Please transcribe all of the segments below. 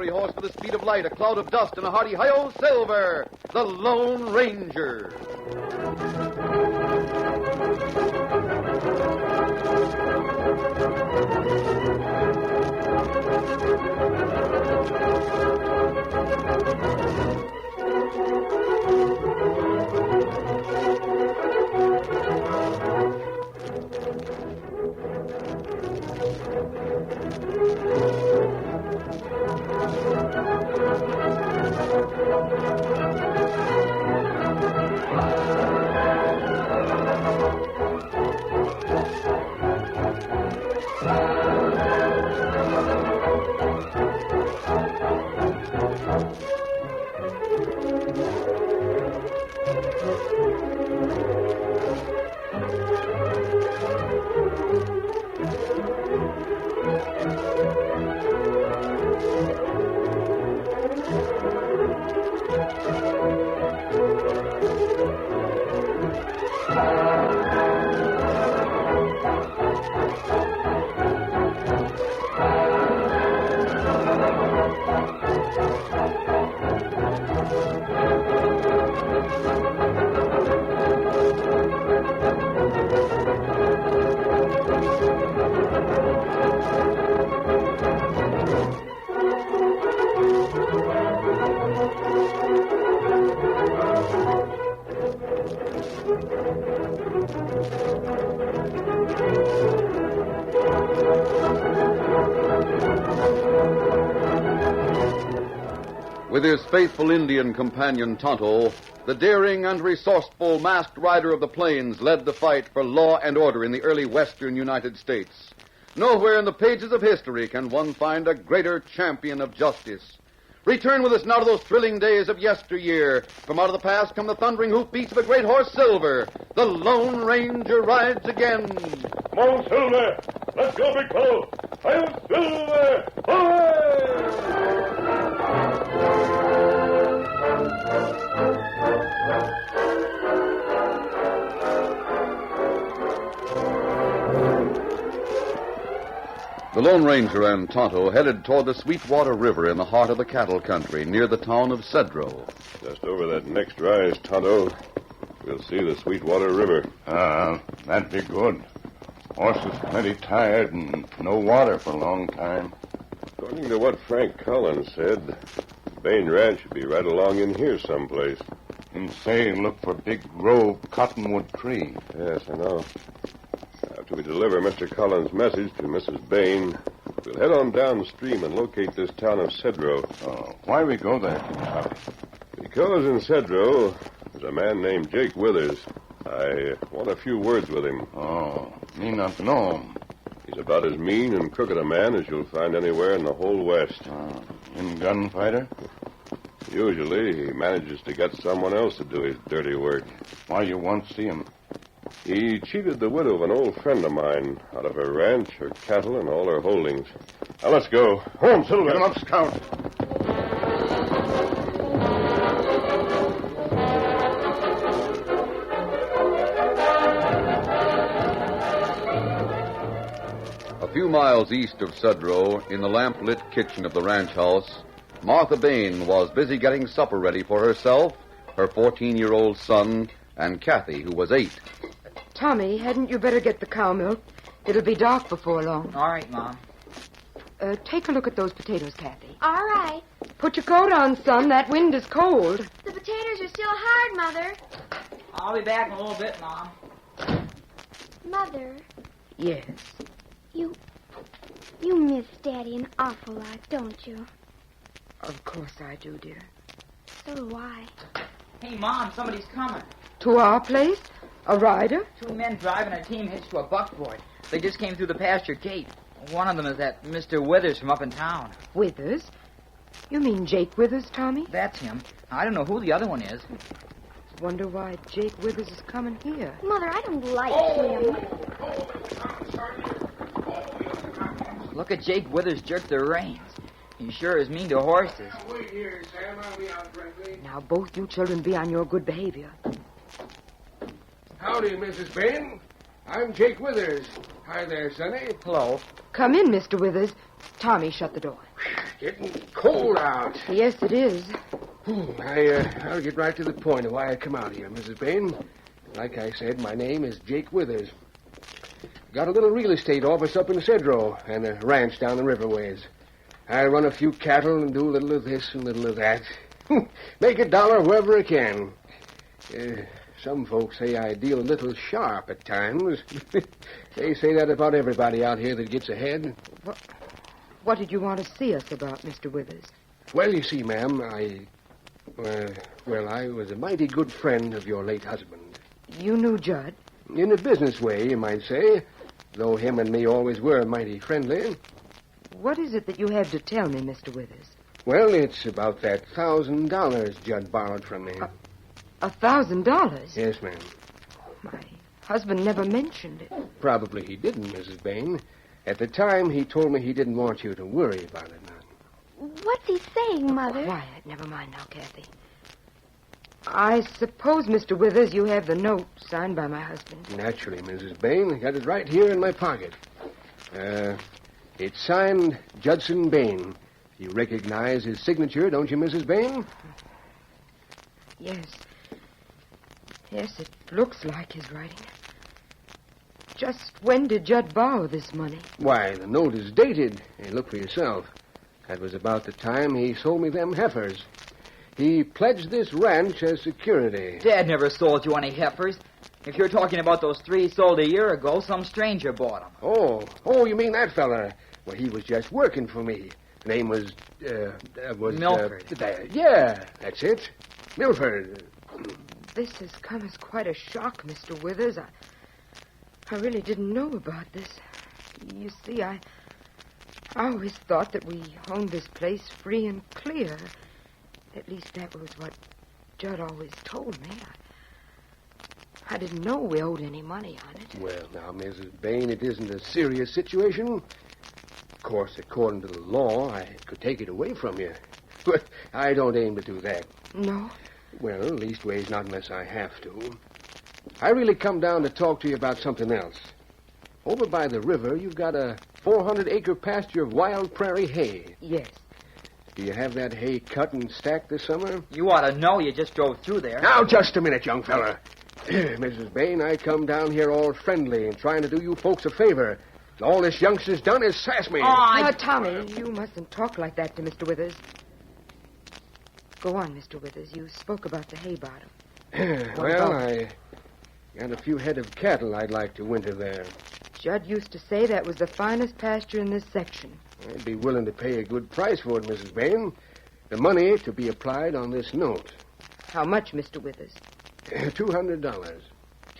fiery horse with the speed of light, a cloud of dust, and a hearty hi-yo silver, the Lone Ranger. With his faithful Indian companion Tonto, the daring and resourceful masked rider of the plains led the fight for law and order in the early western United States. Nowhere in the pages of history can one find a greater champion of justice. Return with us now to those thrilling days of yesteryear. From out of the past come the thundering hoofbeats of a great horse, Silver. The Lone Ranger rides again. Come on, Silver. Let's go, big fellow. Hi-yo, Silver. Away! The Lone Ranger and Tonto headed toward the Sweetwater River in the heart of the cattle country, near the town of Cedro. Just over that next rise, Tonto. We'll see the Sweetwater River. That'd be good. Horses plenty tired and no water for a long time. According to what Frank Collins said, Bain Ranch should be right along in here someplace. And say, look for big grove cottonwood tree. Yes, I know. After we deliver Mr. Collins' message to Mrs. Bain, we'll head on downstream and locate this town of Cedro. Oh, why we go there? Because in Cedro, there's a man named Jake Withers. I want a few words with him. Oh, me not know him. He's about as mean and crooked a man as you'll find anywhere in the whole West. In gunfighter? Usually, he manages to get someone else to do his dirty work. Why you want to see him? He cheated the widow of an old friend of mine out of her ranch, her cattle, and all her holdings. Now, let's go. Home, Silver. Get him up, Scout. A few miles east of Cedro, in the lamp-lit kitchen of the ranch house, Martha Bain was busy getting supper ready for herself, her 14-year-old son, and Kathy, who was 8. Tommy, hadn't you better get the cow milk? It'll be dark before long. All right, Mom. Take a look at those potatoes, Kathy. All right. Put your coat on, son. That wind is cold. The potatoes are still hard, Mother. I'll be back in a little bit, Mom. Mother, Yes. you miss Daddy an awful lot, don't you? Of course I do, dear. So do I. Hey, Mom, somebody's coming. To our place? A rider? 2 men driving a team hitched to a buckboard. They just came through the Pasture gate. One of them is that Mr. Withers from up in town. Withers? You mean Jake Withers, Tommy? That's him. I don't know who the other one is. Wonder why Jake Withers is coming here. Mother, I don't like him. Look at Jake Withers jerk the reins. He sure is mean to horses. Wait here, Sam. I'll be out friendly. Now, both you children be on your good behavior. Howdy, Mrs. Bain. I'm Jake Withers. Hi there, Sonny. Hello. Come in, Mr. Withers. Tommy, shut the door. Getting cold out. Yes, it is. I'll get right to the point of why I come out here, Mrs. Bain. Like I said, my name is Jake Withers. Got a little real estate office up in Cedro and a ranch down the riverways. I run a few cattle and do a little of this and a little of that. Make $1 wherever I can. Some folks say I deal a little sharp at times. They say that about everybody out here that gets ahead. What did you want to see us about, Mr. Withers? Well, you see, ma'am, I was a mighty good friend of your late husband. You knew Judd? In a business way, you might say, though him and me always were mighty friendly. What is it that you have to tell me, Mr. Withers? Well, it's about that $1,000 Judd borrowed from me. $1,000? Yes, ma'am. My husband never mentioned it. Probably he didn't, Mrs. Bain. At the time, he told me he didn't want you to worry about it none. What's he saying, Mother? Quiet. Never mind now, Kathy. I suppose, Mr. Withers, you have the note signed by my husband. Naturally, Mrs. Bain. I got it right here in my pocket. It's signed Judson Bain. You recognize his signature, don't you, Mrs. Bain? Yes. Yes, it looks like his writing. Just when did Judd borrow this money? Why, the note is dated. Hey, look for yourself. That was about the time he sold me them heifers. He pledged this ranch as security. Dad never sold you any heifers. If you're talking about those 3 sold a year ago, some stranger bought them. Oh, you mean that fella? Well, he was just working for me. Name was Milford. Yeah, that's it. Milford. This has come as quite a shock, Mr. Withers. I really didn't know about this. You see, I always thought that we owned this place free and clear. At least that was what Judd always told me. I didn't know we owed any money on it. Well, now, Mrs. Bain, it isn't a serious situation. Of course, according to the law, I could take it away from you. But I don't aim to do that. No? Well, leastways not unless I have to. I really come down to talk to you about something else. Over by the river, you've got a 400-acre pasture of wild prairie hay. Yes. Do you have that hay cut and stacked this summer? You ought to know. You just drove through there. Now, just a minute, young fella. Mrs. Bain, I come down here all friendly and trying to do you folks a favor. All this youngster's done is sass me. Tommy, you mustn't talk like that to Mr. Withers. Go on, Mr. Withers. You spoke about the hay bottom. Well, I got a few head of cattle I'd like to winter there. Judd used to say that was the finest pasture in this section. I'd be willing to pay a good price for it, Mrs. Bain. The money to be applied on this note. How much, Mr. Withers? $200.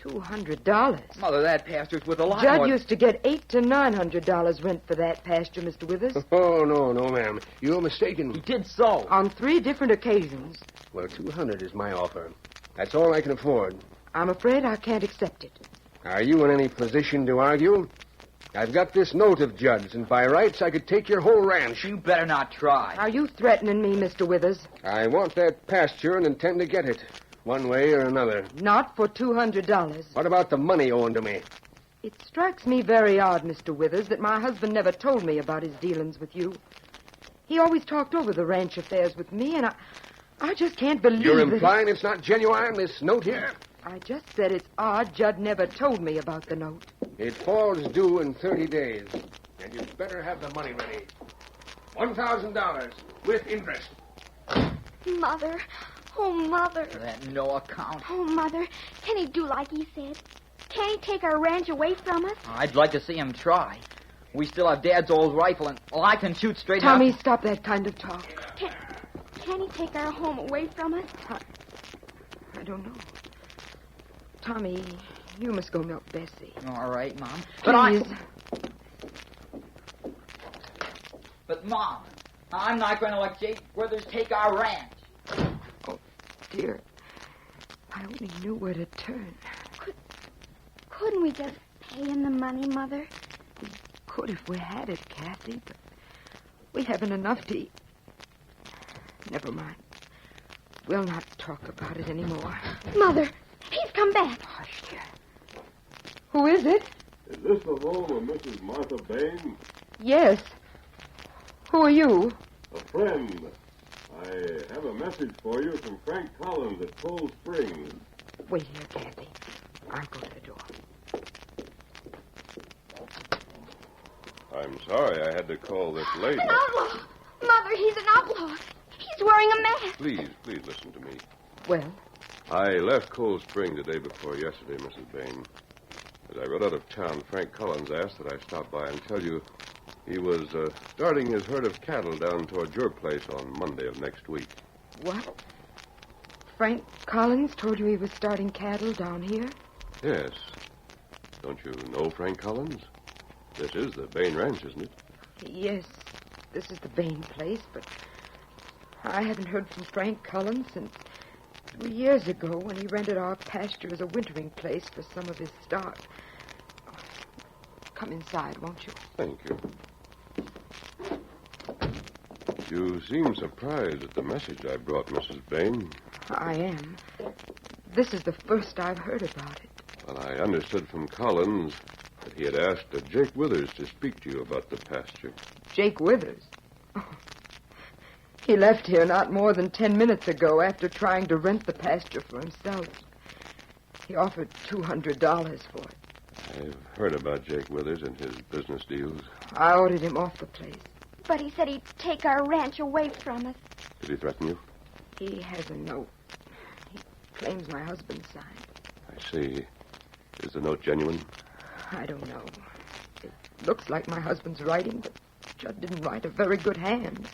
$200? Mother, that pasture's worth a lot Judd more. used to get $800 to $900 rent for that pasture, Mr. Withers. Oh, no, ma'am. You're mistaken. He did so. On 3 different occasions. Well, $200 is my offer. That's all I can afford. I'm afraid I can't accept it. Are you in any position to argue? I've got this note of Judd's, and by rights I could take your whole ranch. You better not try. Are you threatening me, Mr. Withers? I want that pasture and intend to get it, one way or another. Not for $200. What about the money owing to me? It strikes me very odd, Mr. Withers, that my husband never told me about his dealings with you. He always talked over the ranch affairs with me, and I just can't believe You're that implying it's not genuine, this note here? I just said it's odd Judd never told me about the note. It falls due in 30 days, and you'd better have the money ready. $1,000 with interest. Mother. Oh, Mother. That no account. Oh, Mother. Can he do like he said? Can he take our ranch away from us? I'd like to see him try. We still have Dad's old rifle, and I can shoot straight Tommy, out. stop that kind of talk. Can he take our home away from us? I don't know. Tommy, you must go milk Bessie. All right, Mom. Please. But Mom, I'm not going to let Jake Withers take our ranch. Oh, dear. I only knew where to turn. Couldn't we just pay him the money, Mother? We could if we had it, Kathy, but we haven't enough to eat. Never mind. We'll not talk about it anymore. Mother, he's come back. Hush, dear. Who is it? Is this the home of Mrs. Martha Bain? Yes. Who are you? A friend. I have a message for you from Frank Collins at Cold Springs. Wait here, Kathy. I'll go to the door. I'm sorry I had to call this late. An outlaw! Mother, he's an outlaw. He's wearing a mask. Please listen to me. Well, I left Cold Spring the day before yesterday, Mrs. Bain. As I rode out of town, Frank Collins asked that I stop by and tell you he was starting his herd of cattle down toward your place on Monday of next week. what? Frank Collins told you he was starting cattle down here? Yes. Don't you know Frank Collins? This is the Bain Ranch, isn't it? Yes, this is the Bain place, but I haven't heard from Frank Collins since 3 years ago when he rented our pasture as a wintering place for some of his stock. Come inside, won't you? Thank you. You seem surprised at the message I brought, Mrs. Bain. I am. This is the first I've heard about it. Well, I understood from Collins that he had asked Jake Withers to speak to you about the pasture. Jake Withers? Oh. He left here not more than 10 minutes ago after trying to rent the pasture for himself. He offered $200 for it. I've heard about Jake Withers and his business deals. I ordered him off the place. But he said he'd take our ranch away from us. Did he threaten you? He has a note. He claims my husband signed. I see. Is the note genuine? I don't know. It looks like my husband's writing, but Judd didn't write a very good hand.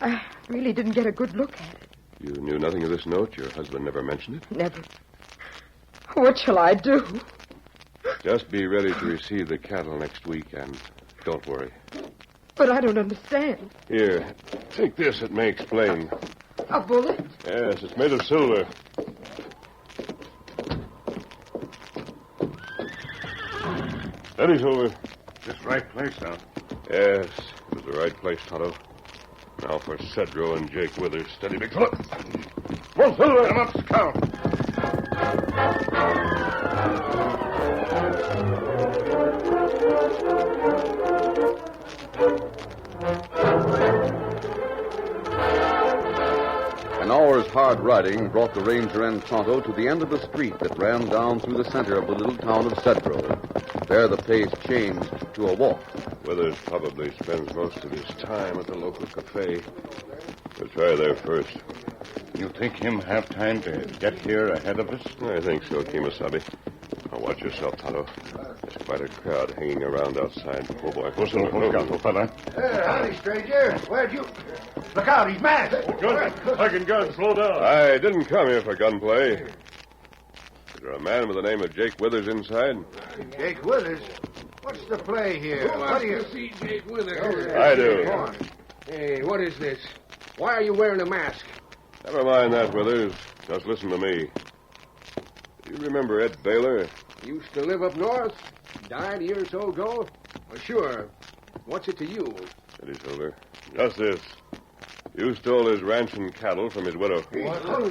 I really didn't get a good look at it. You knew nothing of this note? Your husband never mentioned it? Never. What shall I do? Just be ready to receive the cattle next week, and don't worry. But I don't understand. Here, take this. It may explain. A bullet? Yes, it's made of silver. Steady, Silver. This right place, huh? Yes, it was the right place, Tonto. Now for Cedro and Jake Withers. Steady, big fella. Come on, Silver. Come up, Scout. An hour's hard riding brought the Ranger and Tonto to the end of the street that ran down through the center of the little town of Cedro. There the pace changed to a walk. Withers probably spends most of his time at the local cafe. We'll try there first. You think him have time to get here ahead of us? I think so, Kemosabe. Now watch yourself, Tonto. There's quite a crowd hanging around outside. Oh, boy. Whistle, old fella. Howdy, stranger. Where'd you... Look out, he's masked. Gun, slow down. I didn't come here for gunplay. Is there a man with the name of Jake Withers inside? Jake Withers? What's the play here? What do you... see Jake Withers? I do. Go on. Hey, what is this? Why are you wearing a mask? Never mind that, Withers. Just listen to me. Do you remember Ed Baylor? Used to live up north. Died a year or so ago. Well, sure. What's it to you? Steady, Silver. Just this. You stole his ranch and cattle from his widow. Trying to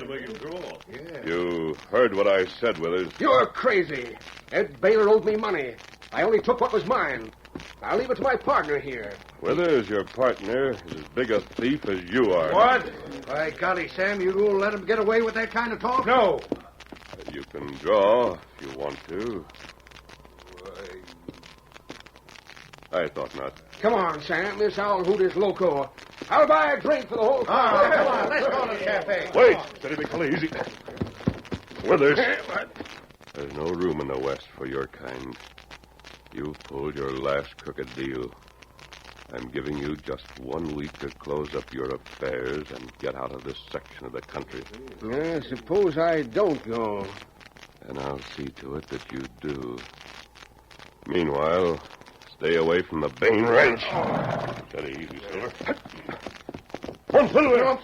make him go off. You heard what I said, Withers. You're crazy. Ed Baylor owed me money. I only took what was mine. I'll leave it to my partner here. Withers, your partner, is as big a thief as you are. What? By golly, Sam, you won't let him get away with that kind of talk? No. You can draw if you want to. I thought not. Come on, Sam. This owl hoot is loco. I'll buy a drink for the whole crowd. Come on, let's go to the cafe. Wait! Steady, big fella, easy. Withers. There's no room in the West for your kind. You've pulled your last crooked deal. I'm giving you just 1 week to close up your affairs and get out of this section of the country. Suppose I don't go. And I'll see to it that you do. Meanwhile, stay away from the Bain Ranch. Steady, easy, Silver. One, Silver!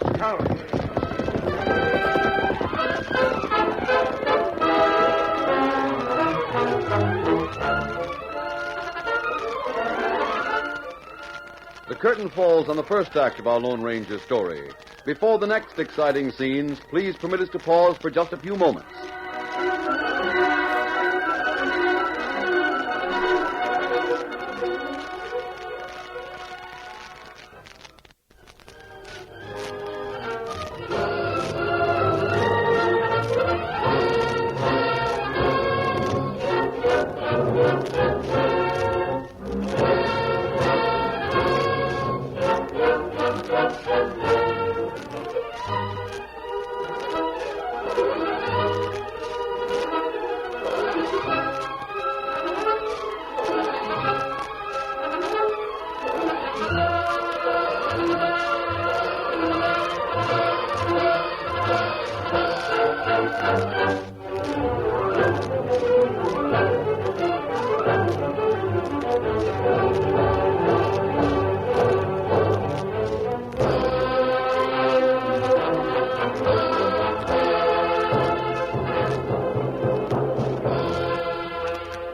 The curtain falls on the first act of our Lone Ranger story. Before the next exciting scenes, please permit us to pause for just a few moments.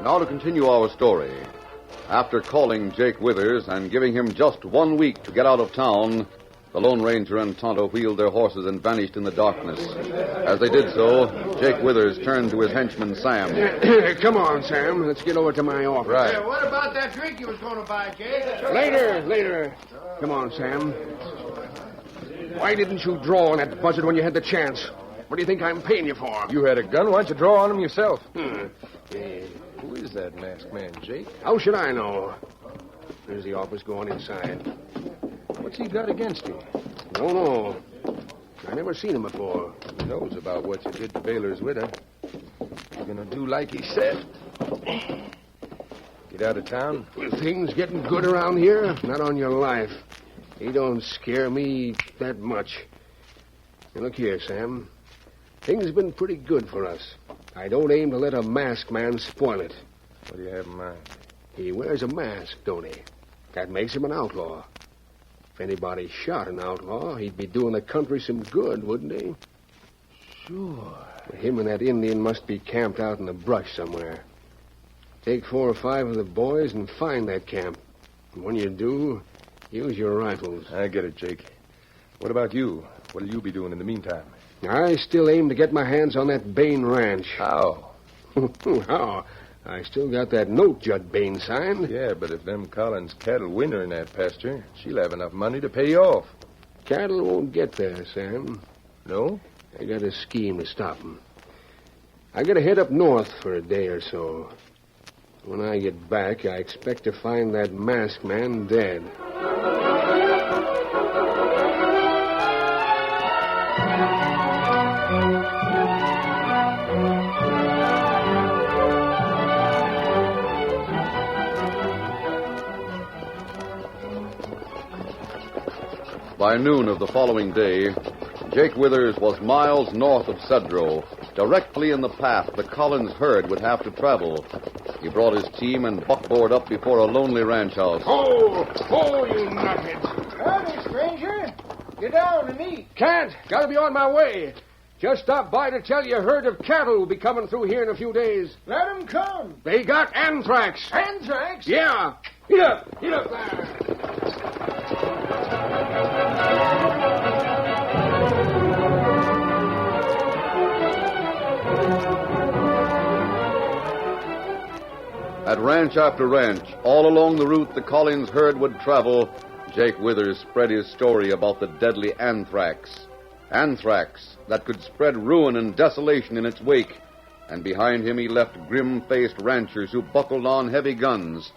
Now to continue our story. After calling Jake Withers and giving him just 1 week to get out of town, the Lone Ranger and Tonto wheeled their horses and vanished in the darkness. As they did so, Jake Withers turned to his henchman, Sam. Come on, Sam. Let's get over to my office. Right. Hey, what about that drink you was going to buy, Jake? Later. Come on, Sam. Why didn't you draw on that buzzard when you had the chance? What do you think I'm paying you for? You had a gun. Why don't you draw on him yourself? Who is that masked man, Jake? How should I know? There's the office going inside. What's he got against you? Don't know. I never seen him before. He knows about what you did to Baylor's widow. You're gonna do like he said. Get out of town? Well, things getting good around here? Not on your life. He don't scare me that much. Now, look here, Sam. Things have been pretty good for us. I don't aim to let a masked man spoil it. What do you have in mind? He wears a mask, don't he? That makes him an outlaw. If anybody shot an outlaw, he'd be doing the country some good, wouldn't he? Sure. Him and that Indian must be camped out in the brush somewhere. Take 4 or 5 of the boys and find that camp. And when you do, use your rifles. I get it, Jake. What about you? What'll you be doing in the meantime? I still aim to get my hands on that Bain ranch. How? How? I still got that note Judd Bain signed. Yeah, but if them Collins cattle win her in that pasture, she'll have enough money to pay you off. Cattle won't get there, Sam. No? I got a scheme to stop them. I got to head up north for a day or so. When I get back, I expect to find that masked man dead. By noon of the following day, Jake Withers was miles north of Cedro, directly in the path the Collins herd would have to travel. He brought his team and buckboard up before a lonely ranch house. Oh, you nutheads. Howdy, stranger. Get down and eat. Can't. Gotta be on my way. Just stopped by to tell you a herd of cattle will be coming through here in a few days. Let 'em come. They got anthrax. Anthrax? Yeah. Eat up there. At ranch after ranch, all along the route the Collins herd would travel, Jake Withers spread his story about the deadly anthrax. Anthrax that could spread ruin and desolation in its wake. And behind him he left grim-faced ranchers who buckled on heavy guns.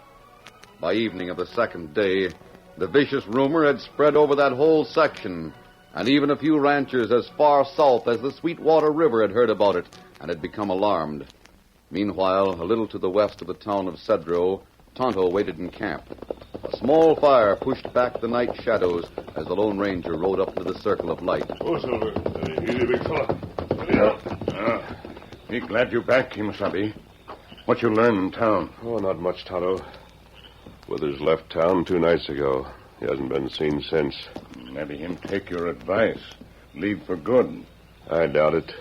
By evening of the second day, the vicious rumor had spread over that whole section, and even a few ranchers as far south as the Sweetwater River had heard about it and had become alarmed. Meanwhile, a little to the west of the town of Cedro, Tonto waited in camp. A small fire pushed back the night shadows as the Lone Ranger rode up to the circle of light. Oh, Silver. Easy, big fella. Me glad you're back, Kimasabi. What you learn in town? Oh, not much, Tonto. Withers left town 2 nights ago. He hasn't been seen since. Maybe him take your advice. Leave for good. I doubt it.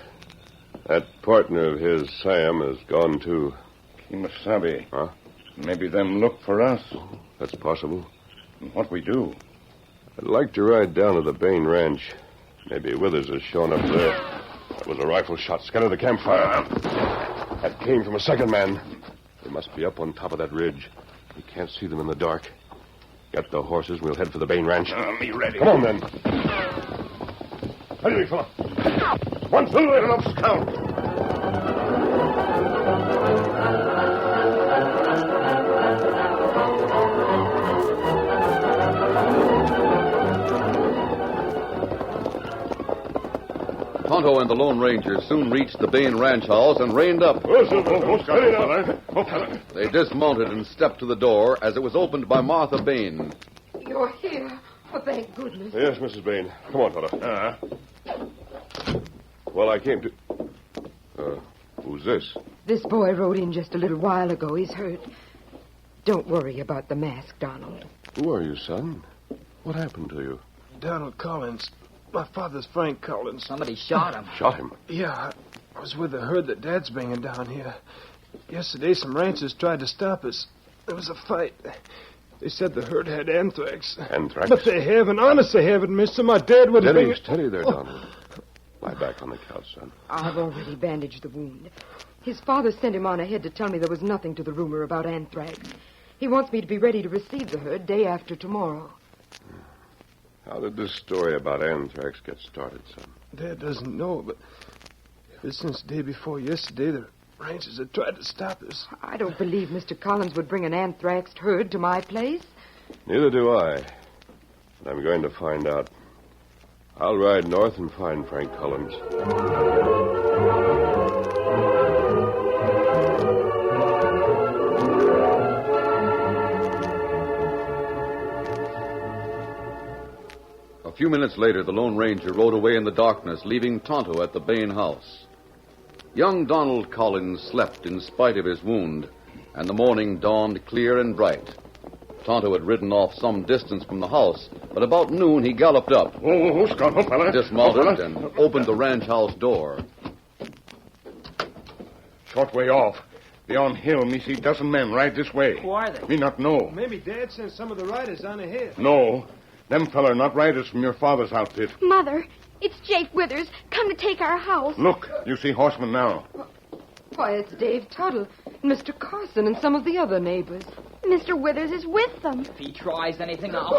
That partner of his, Sam, has gone too. Kimasabi. Huh? Maybe them look for us. That's possible. What we do? I'd like to ride down to the Bain Ranch. Maybe Withers has shown up there. That was a rifle shot. Scatter the campfire. That came from a second man. They must be up on top of that ridge. We can't see them in the dark. Get the horses, and we'll head for the Bain Ranch. Me ready. Come on, then. Ready, big fella. One Silver enough scout. Tonto and the Lone Ranger soon reached the Bain ranch house and reined up. They dismounted and stepped to the door as it was opened by Martha Bain. You're here. Oh, thank goodness. Yes, Mrs. Bain. Come on, Tonto. Well, I came to... who's this? This boy rode in just a little while ago. He's hurt. Don't worry about the mask, Donald. Who are you, son? What happened to you? Donald Collins. My father's Frank Collins. Somebody shot him. Shot him? Yeah, I was with the herd that Dad's bringing down here. Yesterday, some ranchers tried to stop us. There was a fight. They said the herd had anthrax. Anthrax? But they haven't. Honest, they haven't, mister. My dad would have been... Steady there, Donald. Lie back on the couch, son. I've already bandaged the wound. His father sent him on ahead to tell me there was nothing to the rumor about anthrax. He wants me to be ready to receive the herd day after tomorrow. How did this story about anthrax get started, son? Dad doesn't know, but ever since the day before yesterday, the ranchers had tried to stop us. I don't believe Mr. Collins would bring an anthraxed herd to my place. Neither do I. But I'm going to find out. I'll ride north and find Frank Collins. A few minutes later, the Lone Ranger rode away in the darkness, leaving Tonto at the Bain house. Young Donald Collins slept in spite of his wound, and the morning dawned clear and bright. Tonto had ridden off some distance from the house, but about noon he galloped up, dismounted, and opened the ranch house door. Short way off. Beyond hill, me see dozen men ride this way. Who are they? Me not know. Maybe Dad sent some of the riders on ahead. No. Them feller not riders from your father's outfit. Mother, it's Jake Withers, come to take our house. Look, you see horsemen now. Why, it's Dave Tuttle, Mr. Carson, and some of the other neighbors. Mr. Withers is with them. If he tries anything, I'll...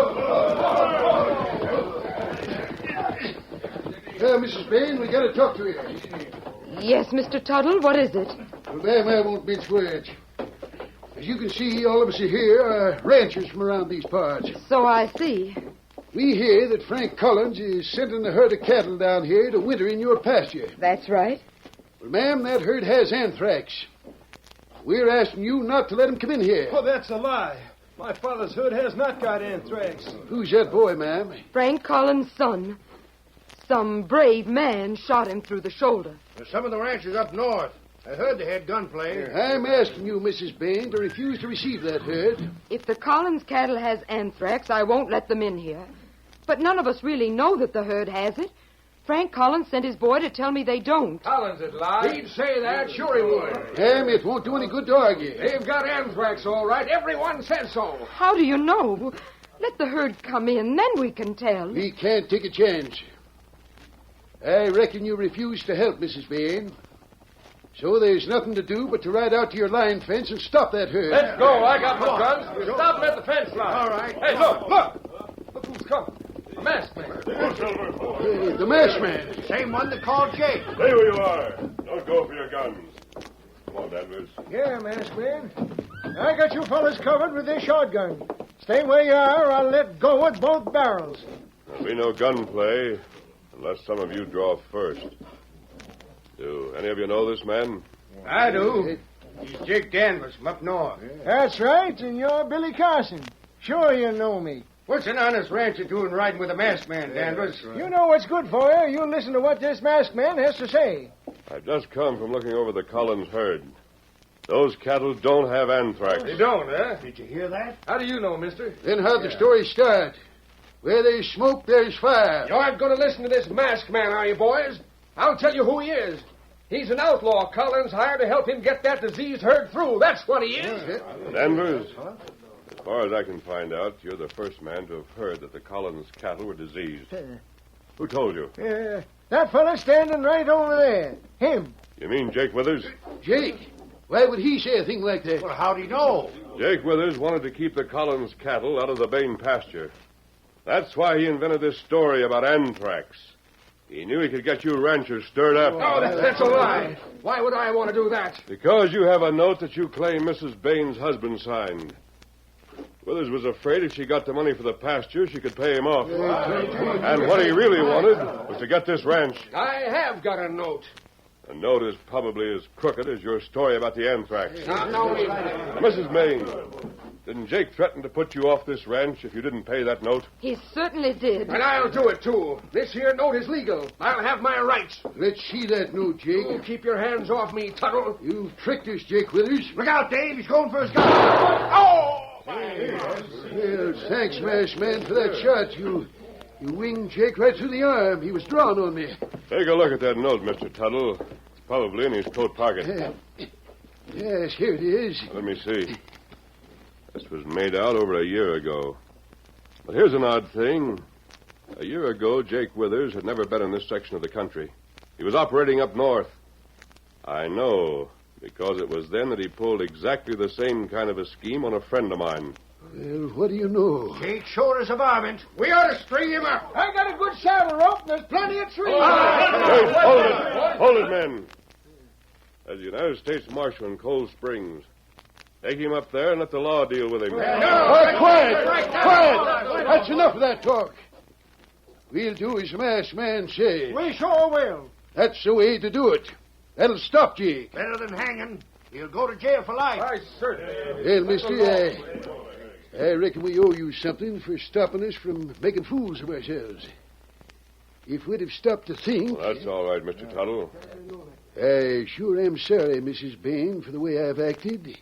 Mrs. Bain, we got to talk to you. Yes, Mr. Tuttle, what is it? Well, ma'am, I won't mince words. As you can see, all of us are here, ranchers from around these parts. So I see. We hear that Frank Collins is sending a herd of cattle down here to winter in your pasture. That's right. Well, ma'am, that herd has anthrax. We're asking you not to let him come in here. Oh, that's a lie. My father's herd has not got anthrax. Who's that boy, ma'am? Frank Collins' son. Some brave man shot him through the shoulder. There's some of the ranchers up north. I heard they had gunplay. I'm asking you, Mrs. Bain, to refuse to receive that herd. If the Collins cattle has anthrax, I won't let them in here. But none of us really know that the herd has it. Frank Collins sent his boy to tell me they don't. Collins would lie. He'd say that, sure he would. Ma'am, it won't do any good to argue. They've got anthrax, all right. Everyone says so. How do you know? Let the herd come in, then we can tell. We can't take a chance. I reckon you refuse to help, Mrs. Bain. So there's nothing to do but to ride out to your line fence and stop that herd. Let's go. I got my guns. Stop them at the fence line. All right. Hey, look. Look who's coming. The masked man. The masked man. Same one that called Jake. Stay where you are. Don't go for your guns. Come on, Danvers. Yeah, masked man. I got you fellas covered with this shotgun. Stay where you are, or I'll let go with both barrels. There'll be no gunplay unless some of you draw first. Do any of you know this man? I do. He's Jake Danvers from up north. That's right, and you're Billy Carson. Sure you know me. What's an honest rancher doing riding with a masked man, Danvers? You know what's good for you. You listen to what this masked man has to say. I've just come from looking over the Collins herd. Those cattle don't have anthrax. They don't, huh? Did you hear that? How do you know, mister? Then how'd the story start? Where there's smoke, there's fire. You aren't going to listen to this masked man, are you, boys? I'll tell you who he is. He's an outlaw Collins hired to help him get that diseased herd through. That's what he is. Danvers, as far as I can find out, you're the first man to have heard that the Collins cattle were diseased. Who told you? That fella standing right over there. Him. You mean Jake Withers? Jake? Why would he say a thing like that? Well, how'd he know? Jake Withers wanted to keep the Collins cattle out of the Bain pasture. That's why he invented this story about anthrax. He knew he could get you ranchers stirred up. Oh, that's a lie. Why would I want to do that? Because you have a note that you claim Mrs. Bain's husband signed. Withers was afraid if she got the money for the pasture, she could pay him off. And what he really wanted was to get this ranch. I have got a note. The note is probably as crooked as your story about the anthrax. No. Mrs. Bain, didn't Jake threaten to put you off this ranch if you didn't pay that note? He certainly did. And I'll do it, too. This here note is legal. I'll have my rights. Let's see that note, Jake. You keep your hands off me, Tuttle. You've tricked us, Jake Withers. Look out, Dave. He's going for his gun. Oh! Well, thanks, Masked Man, for that shot. You winged Jake right through the arm. He was drawn on me. Take a look at that note, Mr. Tuttle. It's probably in his coat pocket. Yes, here it is. Let me see. This was made out over a year ago. But here's an odd thing. A year ago, Jake Withers had never been in this section of the country. He was operating up north. I know, because it was then that he pulled exactly the same kind of a scheme on a friend of mine. Well, what do you know? Jake sure is a varmint. We ought to string him up. I got a good saddle rope, and there's plenty of trees. Hey, hold it! Hold it, men! As the United States Marshal in Cold Springs. Take him up there and let the law deal with him. Quiet! That's enough of that talk. We'll do as the Masked Man says. We sure will. That's the way to do it. That'll stop Jake. Better than hanging. He'll go to jail for life. I certainly. Well, mister, I reckon we owe you something for stopping us from making fools of ourselves. If we'd have stopped to think... Well, that's all right, Mr. Tuttle. I sure am sorry, Mrs. Bain, for the way I've acted.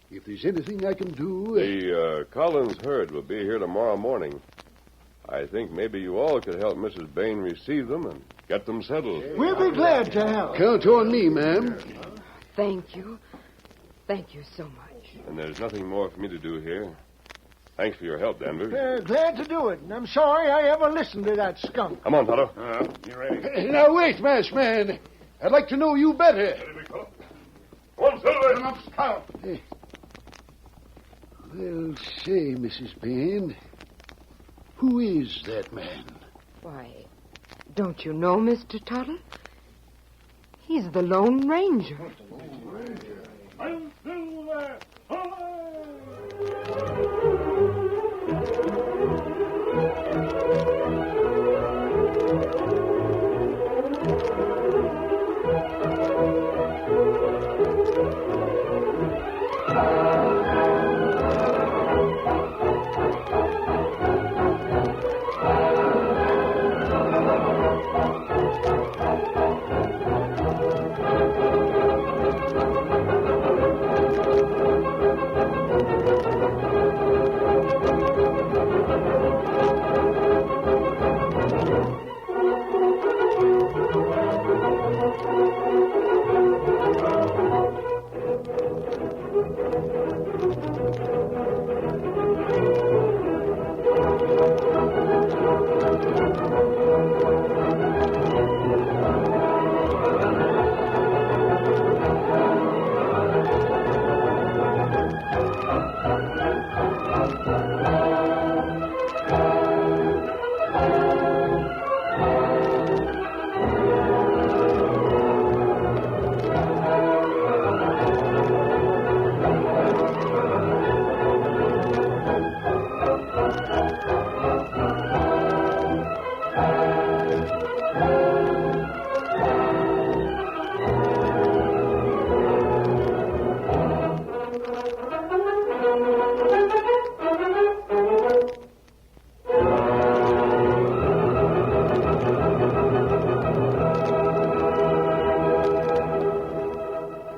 If there's anything I can do... The Collins herd will be here tomorrow morning. I think maybe you all could help Mrs. Bain receive them and get them settled. We'll be glad to help. Count on me, ma'am. Thank you. Thank you so much. And there's nothing more for me to do here. Thanks for your help, Danvers. Glad to do it, and I'm sorry I ever listened to that skunk. Come on, Tonto. You ready? Now, wait, Masked Man. I'd like to know you better. One, Silver. Well, say, Mrs. Bain, who is that man? Why, don't you know Mr. Tuttle? He's the Lone Ranger. I'm Silver.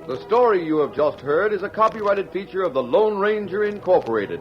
The story you have just heard is a copyrighted feature of the Lone Ranger Incorporated.